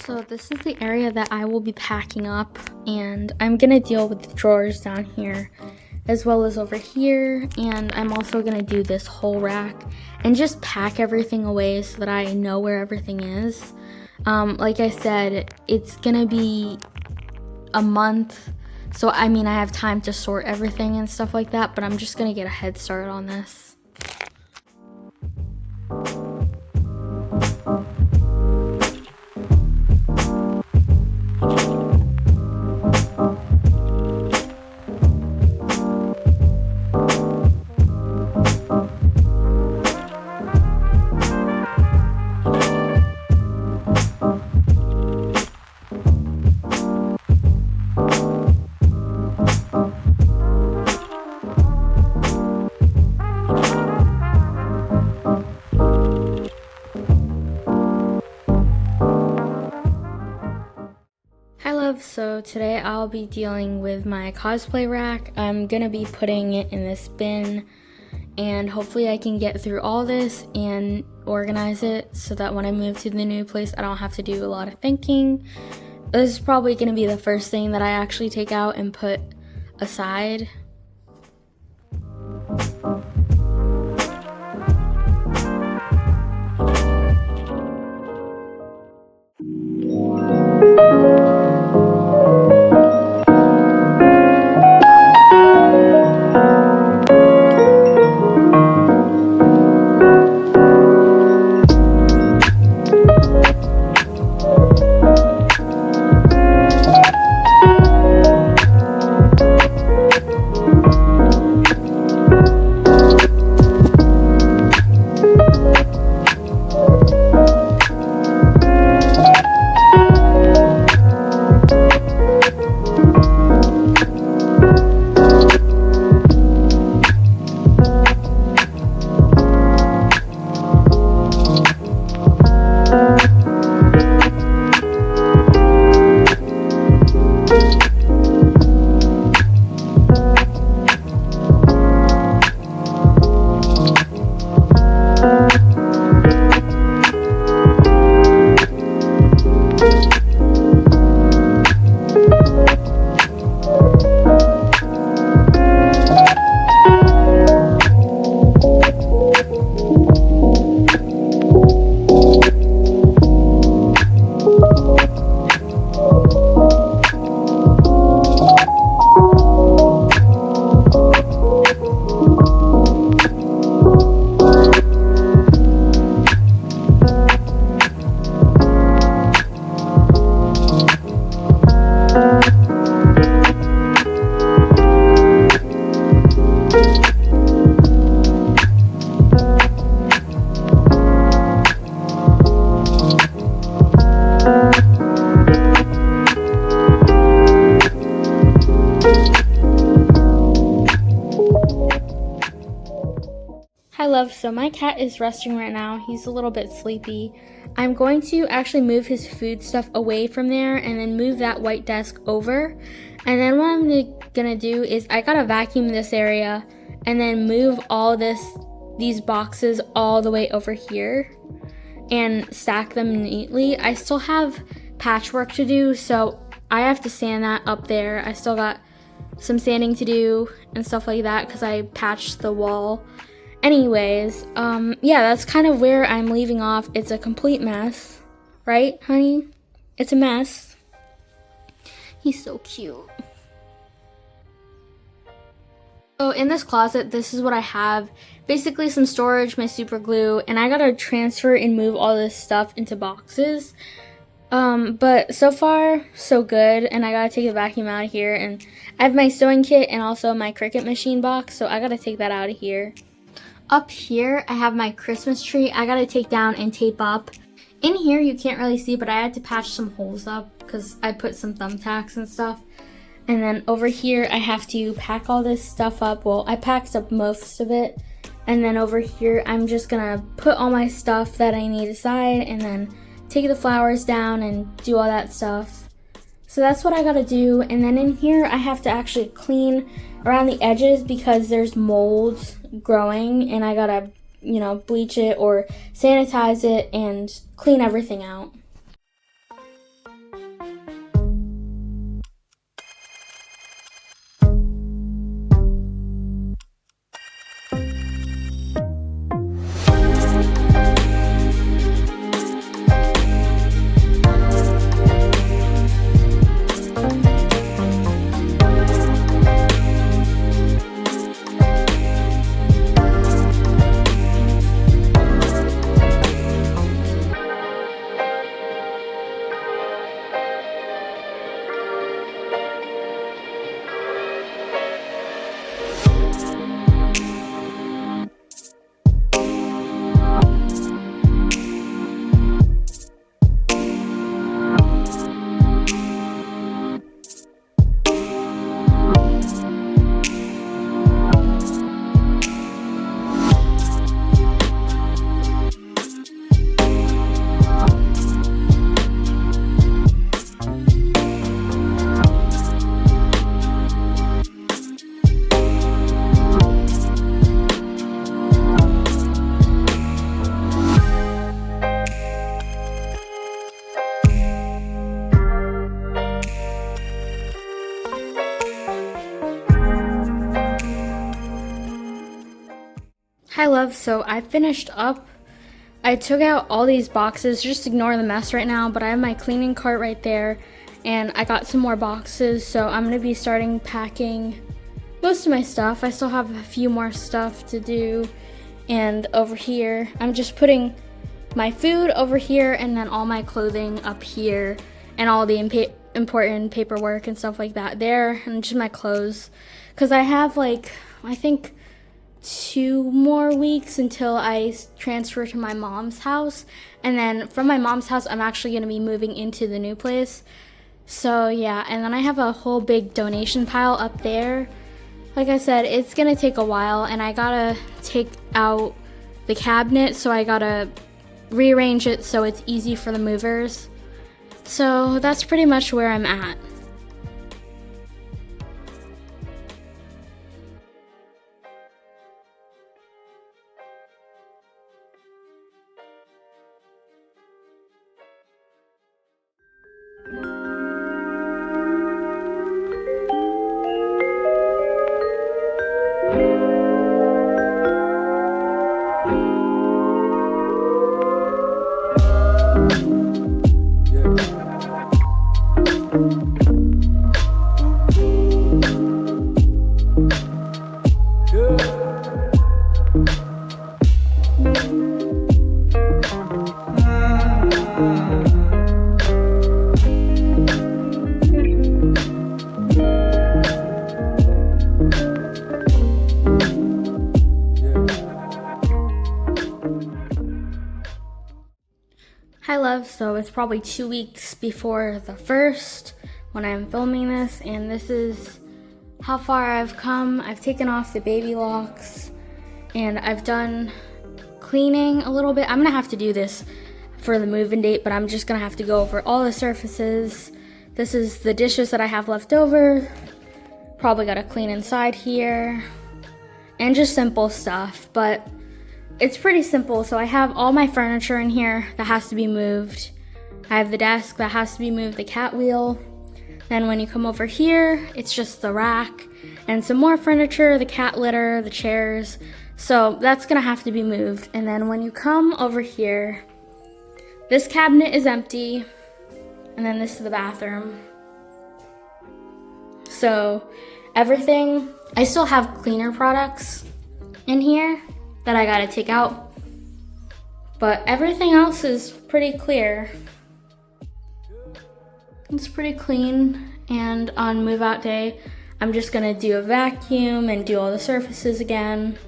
So this is the area that I will be packing up, and I'm gonna deal with the drawers down here as well as over here, and I'm also gonna do this whole rack and just pack everything away so that I know where everything is. Like I said, it's gonna be a month, so I mean I have time to sort everything and stuff like that, but I'm just gonna get a head start on this. So today I'll be dealing with my cosplay rack. I'm gonna be putting it in this bin, and hopefully I can get through all this and organize it so that when I move to the new place I don't have to do a lot of thinking. This is probably gonna be the first thing that I actually take out and put aside. Hi love, so my cat is resting right now. He's a little bit sleepy. I'm going to actually move his food stuff away from there and then move that white desk over. And then what I'm gonna do is I gotta vacuum this area and then move all these boxes all the way over here and stack them neatly. I still have patchwork to do, so I have to sand that up there. I still got some sanding to do and stuff like that because I patched the wall. Anyways, yeah, that's kind of where I'm leaving off. It's a complete mess, right, honey? It's a mess. He's so cute. So in this closet, this is what I have. Basically some storage, my super glue, and I gotta transfer and move all this stuff into boxes. But so far, so good, and I gotta take the vacuum out of here, and I have my sewing kit and also my Cricut machine box, so I gotta take that out of here. Up here, I have my Christmas tree I gotta take down and tape up. In here, you can't really see, but I had to patch some holes up because I put some thumbtacks and stuff. And then over here, I have to pack all this stuff up. Well, I packed up most of it. And then over here, I'm just gonna put all my stuff that I need aside and then take the flowers down and do all that stuff. So that's what I gotta do. And then in here, I have to actually clean around the edges because there's mold growing and I gotta, you know, bleach it or sanitize it and clean everything out. Hi love, so I finished up. I took out all these boxes, just ignore the mess right now, but I have my cleaning cart right there and I got some more boxes, so I'm gonna be starting packing most of my stuff. I still have a few more stuff to do, and over here, I'm just putting my food over here and then all my clothing up here and all the important paperwork and stuff like that there, and just my clothes. Cause I have like, I think 2 more weeks until I transfer to my mom's house, and then from my mom's house I'm actually going to be moving into the new place. So yeah, and then I have a whole big donation pile up there. Like I said, it's going to take a while, and I gotta take out the cabinet, so I gotta rearrange it so it's easy for the movers. So that's pretty much where I'm at. Hi love, so it's probably 2 weeks before the first when I'm filming this, and this is how far I've come. I've taken off the baby locks and I've done cleaning a little bit. I'm gonna have to do this for the move-in date, but I'm just gonna have to go over all the surfaces. This is the dishes that I have left over. Probably gotta clean inside here and just simple stuff, but it's pretty simple. So I have all my furniture in here that has to be moved. I have the desk that has to be moved, the cat wheel. Then when you come over here, it's just the rack and some more furniture, the cat litter, the chairs. So that's gonna have to be moved. And then when you come over here, this cabinet is empty. And then this is the bathroom. So everything, I still have cleaner products in here that I gotta take out, but everything else is pretty clear. It's pretty clean, and on move out day, I'm just gonna do a vacuum and do all the surfaces again.